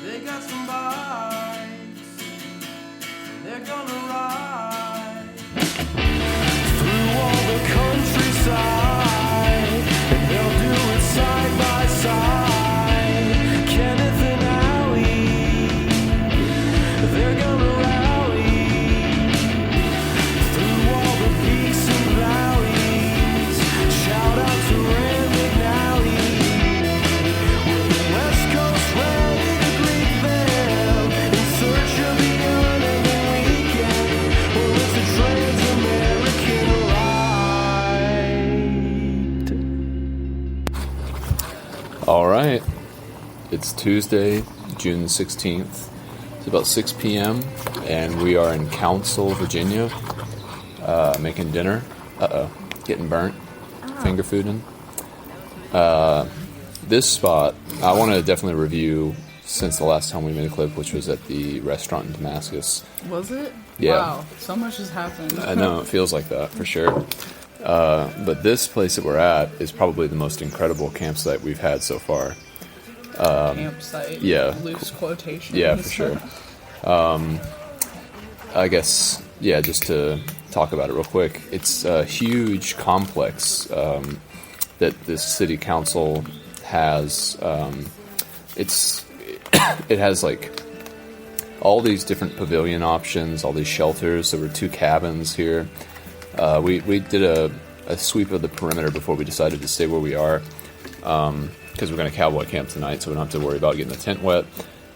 They got some bikes, they're gonna ride through all the countryside, and they'll do it side by side. Kenneth and Allie, they're gonna rally through all the peaks and valleys. Shout out to Rand McNally. We're the West Coast ready to greet them in search of the unending weekend. Well, it's a trans-American ride. All right. It's Tuesday, June 16th. It's about 6 p.m. and we are in Council, Virginia, making dinner. Getting burnt. Finger fooding. This spot, I want to definitely review since the last time we made a clip, which was at the restaurant in Damascus. Was it? Yeah. Wow, so much has happened. I know, it feels like that, for sure. But this place that we're at is probably the most incredible campsite we've had so far. Campsite. yeah. Loose quotations. Yeah, for sure. I guess, yeah, just to talk about it real quick. It's a huge complex that this city council has. It has like all these different pavilion options, all these shelters. There were 2 cabins here. We did a sweep of the perimeter before we decided to stay where we are, because we're going to cowboy camp tonight, so we don't have to worry about getting the tent wet,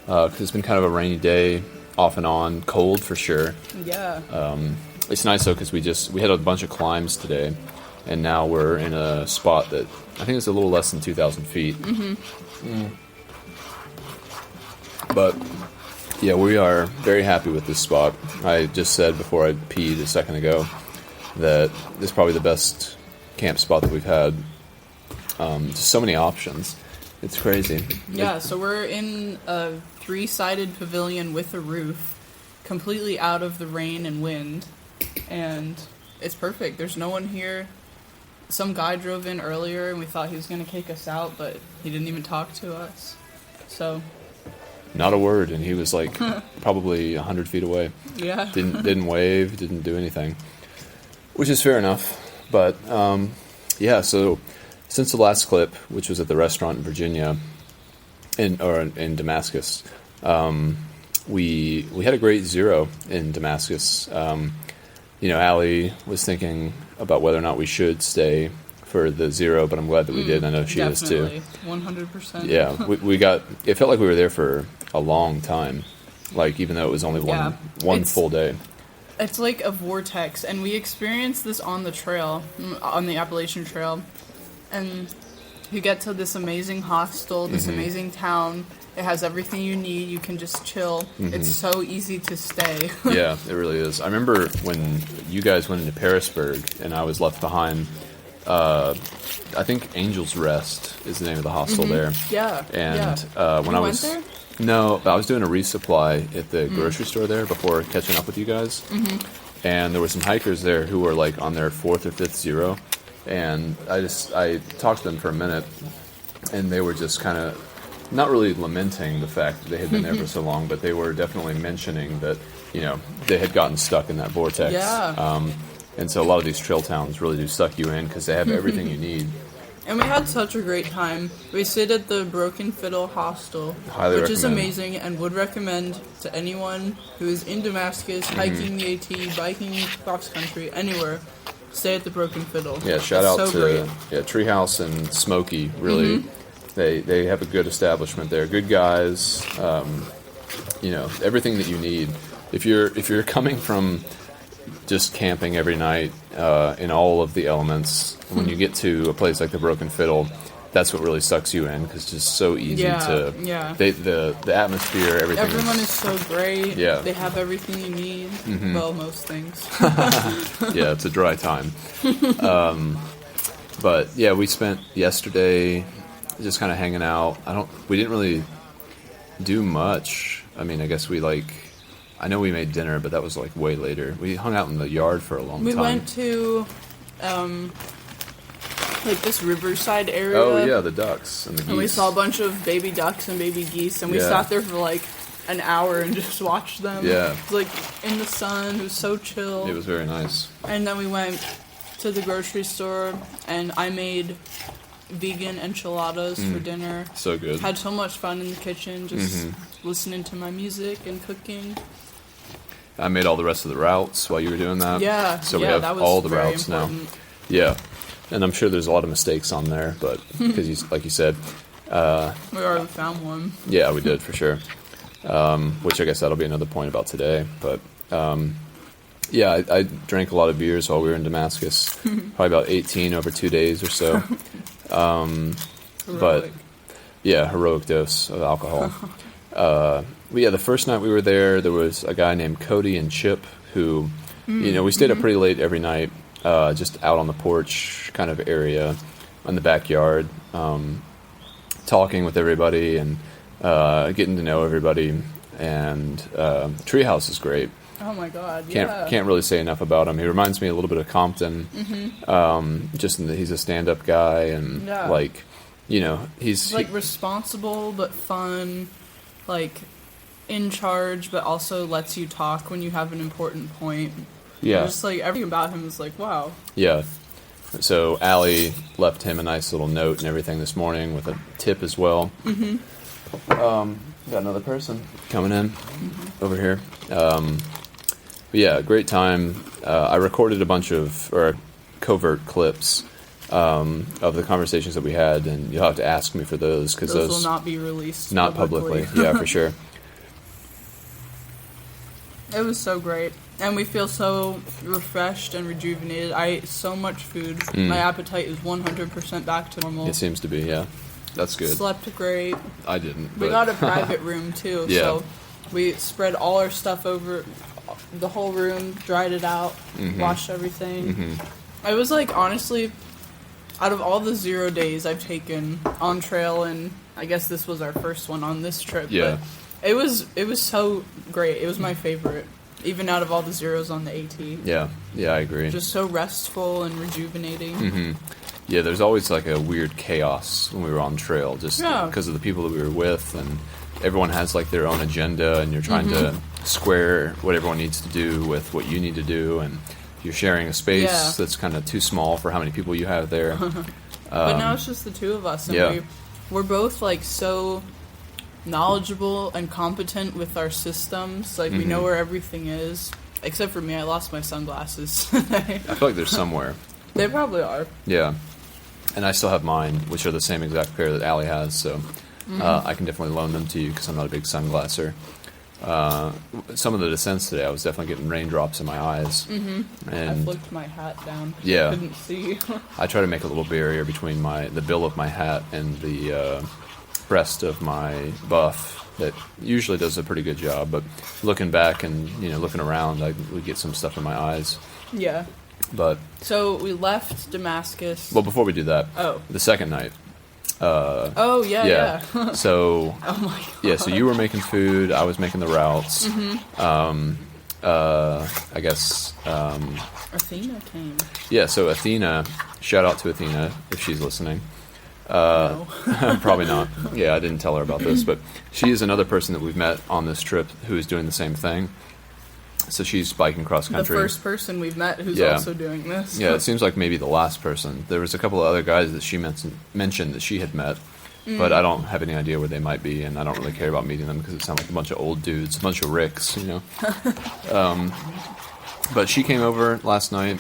because it's been kind of a rainy day, off and on, cold for sure. Yeah. It's nice though, because we had a bunch of climbs today, and now we're in a spot that I think is a little less than 2,000 feet. But yeah, we are very happy with this spot. I just said before I peed a second ago that this is probably the best camp spot that we've had. Just so many options. It's crazy. Yeah, so we're in a 3-sided pavilion with a roof, completely out of the rain and wind, and it's perfect. There's no one here. Some guy drove in earlier, and we thought he was going to kick us out, but he didn't even talk to us. So, Not a word, and he was like probably 100 feet away. yeah. Didn't wave, didn't do anything, which is fair enough. But yeah, so since the last clip, which was at the restaurant in Virginia, in Damascus, we had a great zero in Damascus. Allie was thinking about whether or not we should stay for the zero, but I'm glad that we did. I know she is too. Definitely, 100%. Yeah, we got. It felt like we were there for a long time, like even though it was only one It's- full day. It's like a vortex, and we experienced this on the trail, on the Appalachian Trail, and you get to this amazing hostel, this amazing town. It has everything you need. You can just chill. It's so easy to stay. Yeah, it really is. I remember when you guys went into Parisburg and I was left behind. I think Angel's Rest is the name of the hostel there. Yeah. And yeah. when You I went was there? no, I was doing a resupply at the grocery store there before catching up with you guys. And there were some hikers there who were like on their 4th or 5th zero, and I talked to them for a minute, and they were just kind of not really lamenting the fact that they had been there for so long, but they were definitely mentioning that they had gotten stuck in that vortex. Yeah. And so a lot of these trail towns really do suck you in because they have everything you need. And we had such a great time. We stayed at the Broken Fiddle Hostel, Highly which is recommend. amazing, and would recommend to anyone who is in Damascus, hiking the AT, biking cross country, anywhere. Stay at the Broken Fiddle. Yeah, shout It's out so to great. Treehouse and Smokey. Really, they have a good establishment there. Good guys. Everything that you need. If you're coming from just camping every night in all of the elements, when you get to a place like the Broken Fiddle, that's what really sucks you in because it's just so easy to. Yeah. The atmosphere, everything. Everyone is so great. Yeah. They have everything you need. Well, most things. Yeah, it's a dry time. But yeah, we spent yesterday just kind of hanging out. We didn't really do much. I mean, I guess I know we made dinner, but that was like way later. We hung out in the yard for a long time. We went to like this riverside area. Oh yeah, the ducks and the geese. And we saw a bunch of baby ducks and baby geese, and we Yeah. sat there for like an hour and just watched them. Yeah. It was, like in the sun. It was so chill. It was very nice. And then we went to the grocery store, and I made vegan enchiladas for dinner. So good. Had so much fun in the kitchen, just listening to my music and cooking. I made all the rest of the routes while you were doing that. Yeah, So we yeah, have that was all the very routes important. now. Yeah. And I'm sure there's a lot of mistakes on there, but because like you said, We already found one. yeah, we did for sure. Which I guess that'll be another point about today. But yeah, I drank a lot of beers while we were in Damascus. Probably about 18 over 2 days or so. But Heroic. yeah, heroic dose of alcohol. But yeah, the first night we were there was a guy named Cody and Chip who, we stayed up pretty late every night, just out on the porch kind of area in the backyard, talking with everybody and getting to know everybody. And Treehouse is great. Oh my god, yeah. Can't really say enough about him. He reminds me a little bit of Compton. Just in that he's a stand-up guy and Yeah. he's Like responsible but fun, like in charge, but also lets you talk when you have an important point. yeah. Just like everything about him is like, wow. Yeah. So Allie left him a nice little note and everything this morning with a tip as well. Got another person coming in over here. But yeah, great time. I recorded a bunch of covert clips of the conversations that we had, and you'll have to ask me for those because Those will not be released not publicly. Yeah, for sure. It was so great. And we feel so refreshed and rejuvenated. I ate so much food. My appetite is 100% back to normal. It seems to be. Yeah, that's good. Slept great. I didn't. We but- got a private room too, Yeah. so we spread all our stuff over the whole room, dried it out, washed everything. I was like, honestly, out of all the 0 days I've taken on trail, and I guess this was our first one on this trip, Yeah. but it was so great. It was my favorite, even out of all the zeros on the AT. Yeah, I agree. Just so restful and rejuvenating. Yeah, there's always like a weird chaos when we were on trail, just Yeah. because of the people that we were with, and everyone has like their own agenda, and you're trying to square what everyone needs to do with what you need to do, and you're sharing a space Yeah. that's kind of too small for how many people you have there. But now it's just the two of us, and yeah. we're both like so knowledgeable and competent with our systems. Like we know where everything is, except for me. I lost my sunglasses. I feel like there's somewhere. They probably are. Yeah, and I still have mine, which are the same exact pair that Allie has, so I can definitely loan them to you because I'm not a big sunglasser. Some of the descents today, I was definitely getting raindrops in my eyes, I and flipped my hat down. Yeah. I couldn't see. I try to make a little barrier between the bill of my hat and the breast of my buff. That usually does a pretty good job, but looking back and looking around, I would get some stuff in my eyes. Yeah. But So we left Damascus. well, before we do that, Oh. the second night, Oh yeah. so Oh my god. yeah, so you were making food, I was making the routes. I guess Athena came. yeah. So Athena, shout out to Athena if she's listening. No. Probably not. Yeah, I didn't tell her about this, but she is another person that we've met on this trip who is doing the same thing. So she's biking cross The country. first person we've met who's Yeah. also doing this. Yeah, it seems like maybe the last person. There was a couple of other guys that she mentioned that she had met, but I don't have any idea where they might be, and I don't really care about meeting them because it sounds like a bunch of old dudes, a bunch of Ricks, But she came over last night,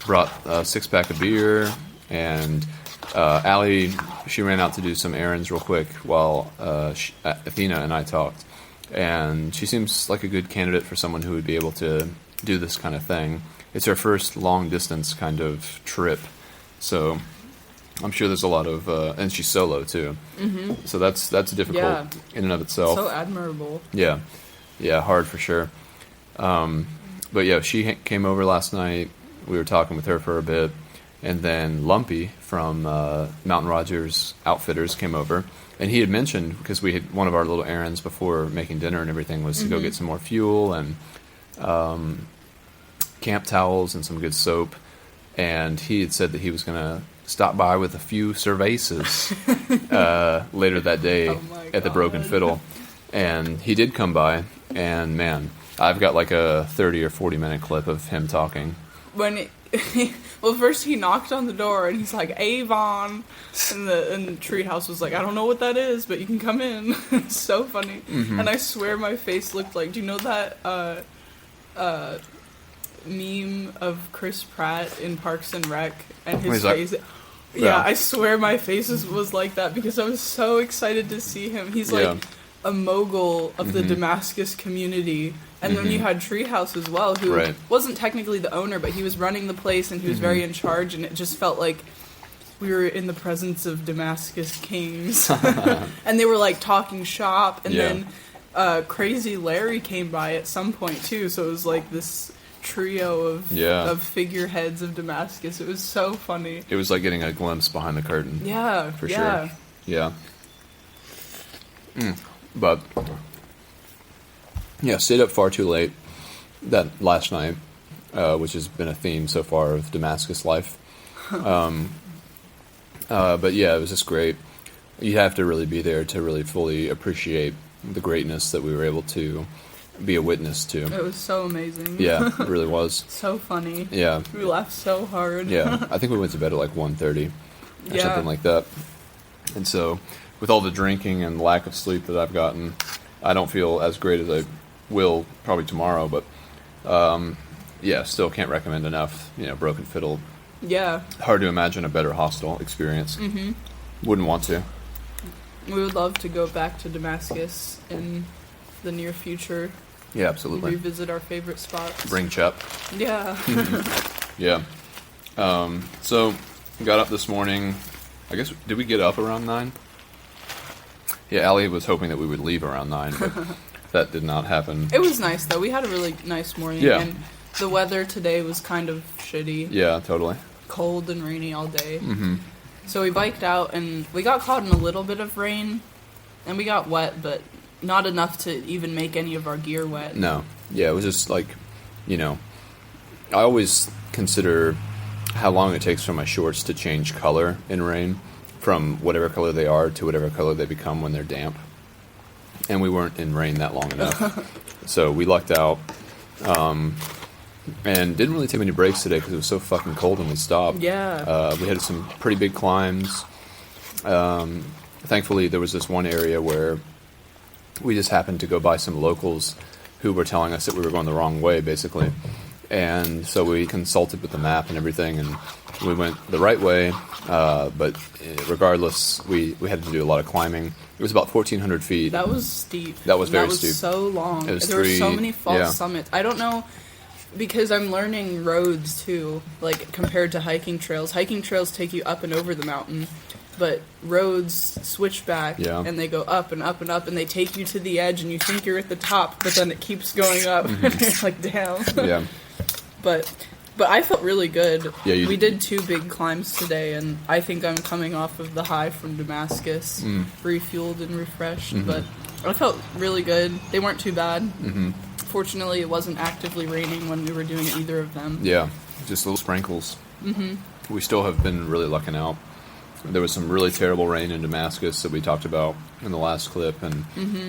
brought a 6-pack of beer, and Allie, she ran out to do some errands real quick while Athena and I talked. And she seems like a good candidate for someone who would be able to do this kind of thing. It's her first long-distance kind of trip, so I'm sure there's a lot of... and she's solo, too. Mm-hmm. So that's difficult Yeah. in and of itself. So admirable. Yeah, hard for sure. But yeah, she came over last night. We were talking with her for a bit, and then Lumpy from Mountain Rogers Outfitters came over, and he had mentioned, because we had one of our little errands before making dinner and everything was to go get some more fuel and camp towels and some good soap, and he had said that he was going to stop by with a few cervezas later that day Oh my at the Broken God. Fiddle. And he did come by, and man, I've got like a 30 or 40 minute clip of him talking. When well, first he knocked on the door and he's like, Avon, and the treehouse was like, I don't know what that is, but you can come in. It's so funny. Mm-hmm. And I swear my face looked like, do you know that meme of Chris Pratt in Parks and Rec and his He's like- face? Yeah. Yeah, I swear my face was like that because I was so excited to see him. He's like Yeah. a mogul of Mm-hmm. the Damascus community. And then you had Treehouse as well, who Right. wasn't technically the owner, but he was running the place and he was Mm-hmm. very in charge, and it just felt like we were in the presence of Damascus kings. And they were like talking shop, and Yeah. then Crazy Larry came by at some point too, so it was like this trio of figureheads of Damascus. It was so funny. It was like getting a glimpse behind the curtain. Yeah, For yeah. sure. Yeah. But, yeah, stayed up far too late that last night, which has been a theme so far of Damascus life. But yeah, it was just great. You have to really be there to really fully appreciate the greatness that we were able to be a witness to. It was so amazing. Yeah, it really was. So funny. Yeah, We laughed so hard. yeah. I think we went to bed at like 1:30 or Yeah. something like that. And so, with all the drinking and lack of sleep that I've gotten, I don't feel as great as I will probably tomorrow. But yeah, still can't recommend enough. Broken Fiddle. Yeah. Hard to imagine a better hostel experience. Mm-hmm. Wouldn't want to. We would love to go back to Damascus in the near future. Yeah, absolutely. Revisit our favorite spots. Bring Chup. Yeah. Yeah. So, got up this morning. I guess, did we get up around 9? Yeah, Allie was hoping that we would leave around 9, but that did not happen. It was nice though. We had a really nice morning. Yeah. And the weather today was kind of shitty. Yeah, totally. Cold and rainy all day. Mm-hmm. So we biked out and we got caught in a little bit of rain. And we got wet, but not enough to even make any of our gear wet. No. Yeah, it was just like, I always consider how long it takes for my shorts to change color in rain, from whatever color they are to whatever color they become when they're damp. And we weren't in rain that long enough. So we lucked out. And didn't really take many breaks today because it was so fucking cold when we stopped. Yeah. We had some pretty big climbs. Thankfully, there was this one area where we just happened to go by some locals who were telling us that we were going the wrong way, basically. And so we consulted with the map and everything, and we went the right way. But regardless, we had to do a lot of climbing. It was about 1,400 feet. That was steep. That was very That steep. was so long. It was there were so three- many false yeah. summits. I don't know, because I'm learning roads too, like compared to hiking trails. Hiking trails take you up and over the mountain, but roads switch back Yeah. and they go up and up and up, and they take you to the edge, and you think you're at the top, but then it keeps going up. Mm-hmm. And you're like, damn. Yeah. But I felt really good. Yeah, you we did. did 2 big climbs today, and I think I'm coming off of the high from Damascus, refueled and refreshed. But I felt really good. They weren't too bad. Mm-hmm. Fortunately, it wasn't actively raining when we were doing either of them. Yeah, just little sprinkles. Mm-hmm. We still have been really lucking out. There was some really terrible rain in Damascus that we talked about in the last clip, and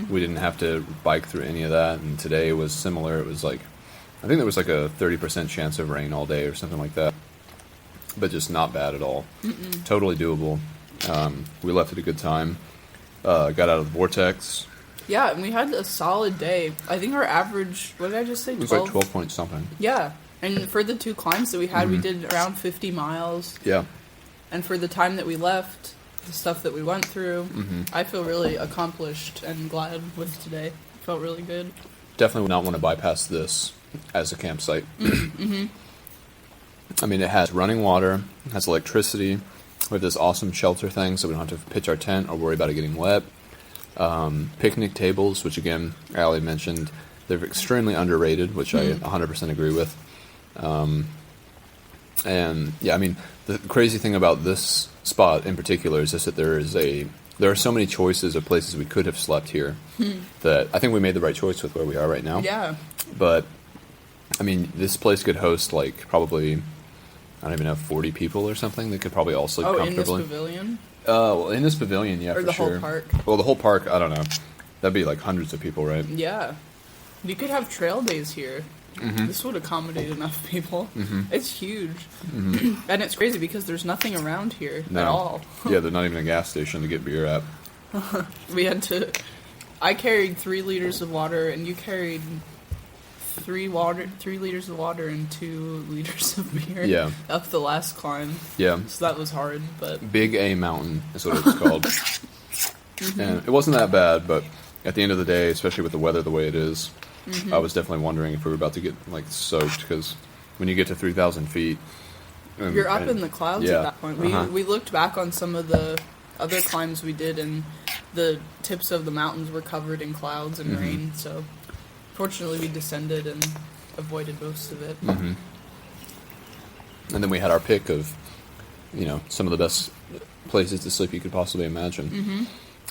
we didn't have to bike through any of that. And today was similar. It was like, I think there was like a 30% chance of rain all day or something like that. But just not bad at all. Totally doable. We left at a good time. Got out of the vortex. Yeah, and we had a solid day. I think our average, what did I just say? It was like 12 point something. Yeah. And for the 2 climbs that we had, we did around 50 miles. Yeah. And for the time that we left, the stuff that we went through, I feel really accomplished and glad with today. Felt really good. Definitely would not want to bypass this as a campsite. I mean, it has running water, it has electricity. We have this awesome shelter thing, so we don't have to pitch our tent or worry about it getting wet. Picnic tables, which again, Allie mentioned, they're extremely underrated, which I 100% agree with. And yeah, I mean, the crazy thing about this spot in particular is just that there are so many choices of places we could have slept here that I think we made the right choice with where we are right now. Yeah. But I mean, this place could host like probably I don't even know, 40 people or something that could probably all sleep Oh, in this comfortably. pavilion? Well, in this pavilion, yeah, Or for the whole sure. park? Well, the whole park, I don't know. That'd be like hundreds of people, right? Yeah. You could have trail days here. Mm-hmm. This would accommodate enough people. It's huge. And it's crazy because there's nothing around here No. at all. Yeah, there's not even a gas station to get beer at. We had to... I carried 3 liters of water, and you carried 3 liters of water and 2 liters of beer Yeah. up the last climb. Yeah. So that was hard, but... Big A Mountain is what it's called. And it wasn't that bad, but at the end of the day, especially with the weather the way it is, I was definitely wondering if we were about to get like soaked, because when you get to 3,000 feet, You're up in the clouds yeah, at that point. uh-huh. We looked back on some of the other climbs we did, and the tips of the mountains were covered in clouds and Mm-hmm. rain. So, fortunately, we descended and avoided most of it. Mm-hmm. And then we had our pick of, some of the best places to sleep you could possibly imagine. Mm-hmm.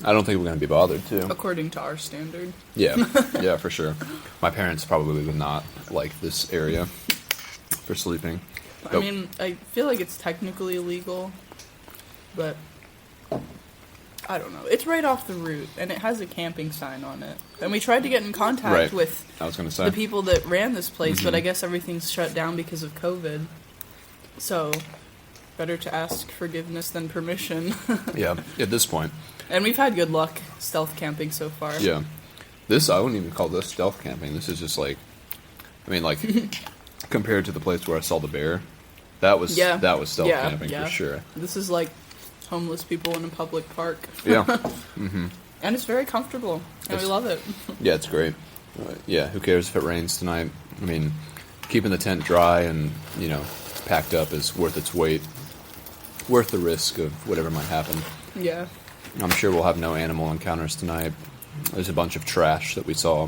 I don't think we're going to be bothered to. According to our standard. Yeah, yeah, for sure. My parents probably would not like this area for sleeping. I mean, I feel like it's technically illegal, but I don't know. It's right off the route, and it has a camping sign on it. And we tried to get in contact Right. with I was going to say. the people that ran this place, Mm-hmm. but I guess everything's shut down because of COVID. So, better to ask forgiveness than permission. Yeah, at this point. And we've had good luck stealth camping so far. Yeah. I wouldn't even call this stealth camping. This is just like, compared to the place where I saw the bear, that was stealth camping for sure. This is like homeless people in a public park. Yeah. And it's very comfortable, and we love it. Yeah, it's great. Yeah, who cares if it rains tonight? I mean, keeping the tent dry and, packed up is worth its weight. Worth the risk of whatever might happen. Yeah. I'm sure we'll have no animal encounters tonight. There's a bunch of trash that we saw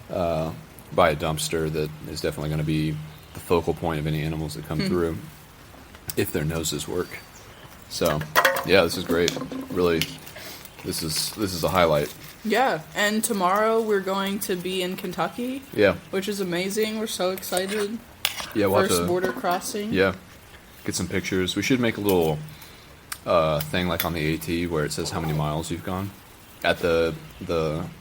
by a dumpster that is definitely going to be the focal point of any animals that come through, if their noses work. So, yeah, this is great. Really, this is a highlight. Yeah, and tomorrow we're going to be in Kentucky, Yeah, which is amazing. We're so excited. yeah, we'll First have to, border crossing. yeah, get some pictures. We should make a little thing like on the AT where it says how many miles you've gone at the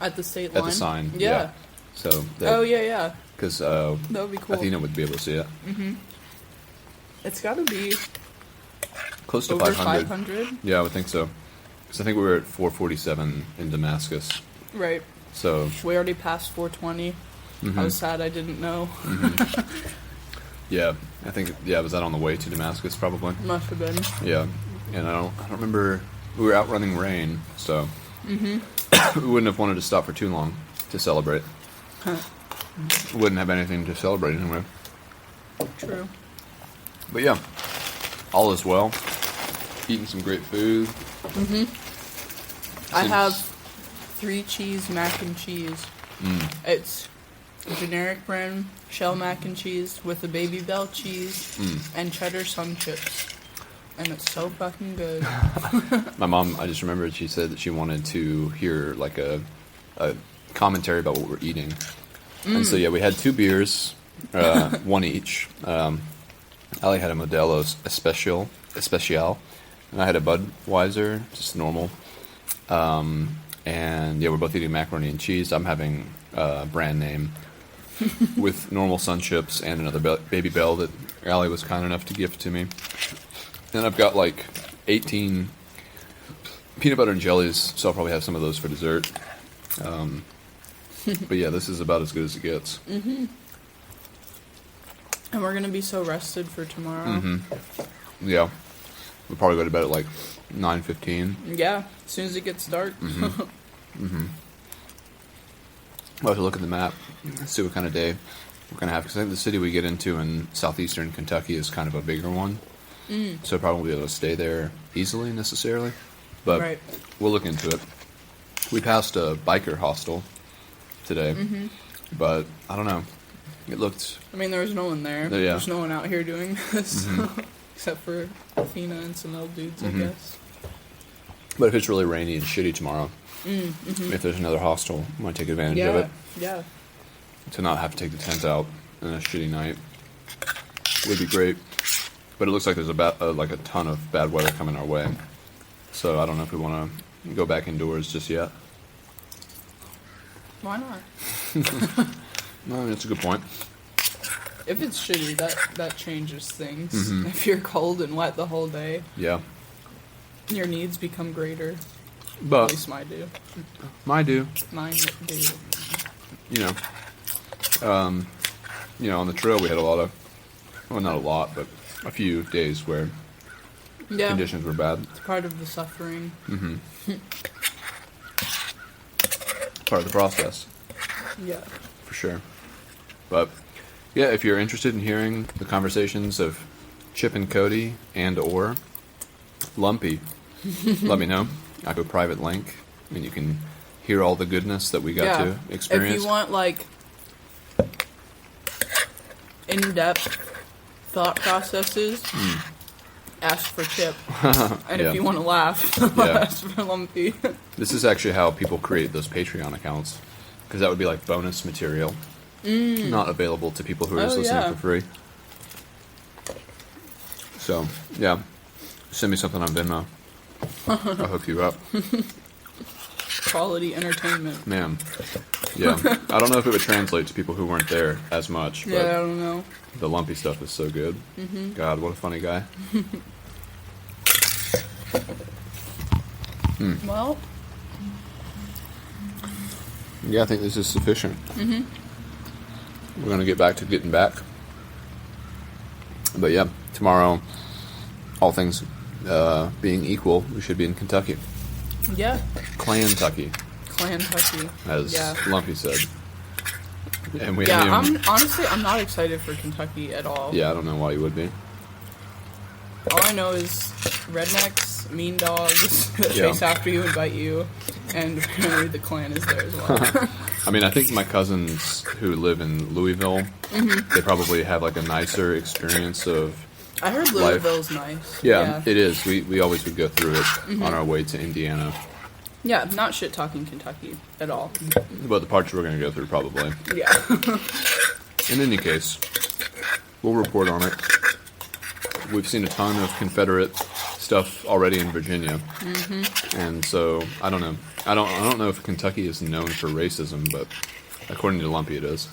At the state at line. the sign. Yeah. So Oh, yeah. because That would be cool. Athena would be able to see it. It's got to be Close to over 500. 500. Yeah, I would think so. Because I think we were at 447 in Damascus. Right. So, We already passed 420. I was sad I didn't know. yeah, I think, was that on the way to Damascus probably? Must have been. Yeah. And I don't remember, we were outrunning rain, so we wouldn't have wanted to stop for too long to celebrate. Wouldn't have anything to celebrate anyway. True. But yeah, all is well. Eating some great food. I Seems- have 3 cheese mac and cheese. It's a generic brand shell mac and cheese with a Baby Bell cheese and cheddar sun chips. And it's so fucking good. My mom, I just remembered, she said that she wanted to hear like a commentary about what we're eating. And so, yeah, we had 2 beers, one each. Ali had a Modelo Especial, and I had a Budweiser, just normal. And, yeah, we're both eating macaroni and cheese. I'm having brand name with normal sun chips and another Baby Bell that Ali was kind enough to gift to me. And I've got like 18 peanut butter and jellies, so I'll probably have some of those for dessert. But yeah, this is about as good as it gets. And we're going to be so rested for tomorrow. Yeah, we'll probably go to bed at like 9:15. Yeah, as soon as it gets dark. We'll have to look at the map, see what kind of day we're going to have. Because I think the city we get into in southeastern Kentucky is kind of a bigger one. So probably won't be able to stay there easily necessarily. But Right. we'll look into it. We passed a biker hostel today. But I don't know. It looked... I mean, there was no one there. Yeah. There's no one out here doing this. Except for Athena and some old dudes, I guess. But if it's really rainy and shitty tomorrow, if there's another hostel, I might take advantage of it. Yeah. To not have to take the tent out on a shitty night would be great. But it looks like there's like a ton of bad weather coming our way. So I don't know if we want to go back indoors just yet. Why not? No, that's a good point. If it's shitty, that changes things. Mm-hmm. If you're cold and wet the whole day, Yeah. your needs become greater. At But least mine do. mine do. Mine do. On the trail we had a lot of, well, not a lot, but a few days where Yeah, conditions were bad. it's part of the suffering. Part of the process, Yeah. for sure. But yeah, if you're interested in hearing the conversations of Chip and Cody and or Lumpy, let me know. I have a private link, and you can hear all the goodness that we got to experience. If you want like in-depth thought processes, ask for Chip. And Yeah. if you want to laugh, Yeah. ask for Lumpy. This is actually how people create those Patreon accounts, because that would be like bonus material, not available to people who are just Oh, listening yeah. for free. So yeah, send me something on Venmo. I'll hook you up, Quality entertainment. man. Yeah, I don't know if it would translate to people who weren't there as much, but Yeah, I don't know. the Lumpy stuff is so good. God, what a funny guy. Well, Yeah, I think this is sufficient. We're gonna get back to getting back, but yeah, tomorrow, all things being equal, we should be in Kentucky, yeah. Clan-tucky, Clan-tucky. as Yeah. Lumpy said. And we Yeah, haven't even- I'm not excited for Kentucky at all. yeah, I don't know why you would be. All I know is rednecks, mean dogs that Yeah. chase after you and bite you, and apparently the Klan is there as well. I mean, I think my cousins who live in Louisville, they probably have like a nicer experience of. I heard Louisville's nice. Yeah, it is. We always would go through it on our way to Indiana. Yeah, not shit talking Kentucky at all. But the parts we're going to go through probably. Yeah. In any case, we'll report on it. We've seen a ton of Confederate stuff already in Virginia, and so I don't know. I don't know if Kentucky is known for racism, but according to Lumpy, it is.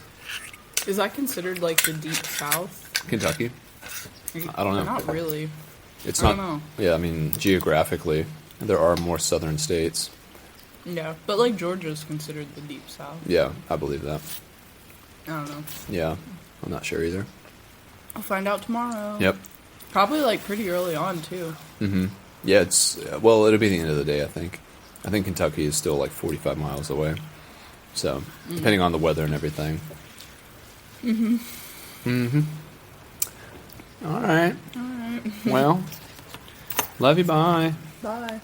Is that considered like the deep south? Kentucky. I don't know. Not really. It's I not. don't know. Yeah, I mean geographically, there are more southern states. Yeah, but like Georgia's considered the deep south. Yeah, I believe that. I don't know. Yeah, I'm not sure either. I'll find out tomorrow. Yep. Probably like pretty early on too. Yeah, well, it'll be the end of the day, I think. I think Kentucky is still like 45 miles away. So, depending on the weather and everything. All right. Well, love you, bye. Bye.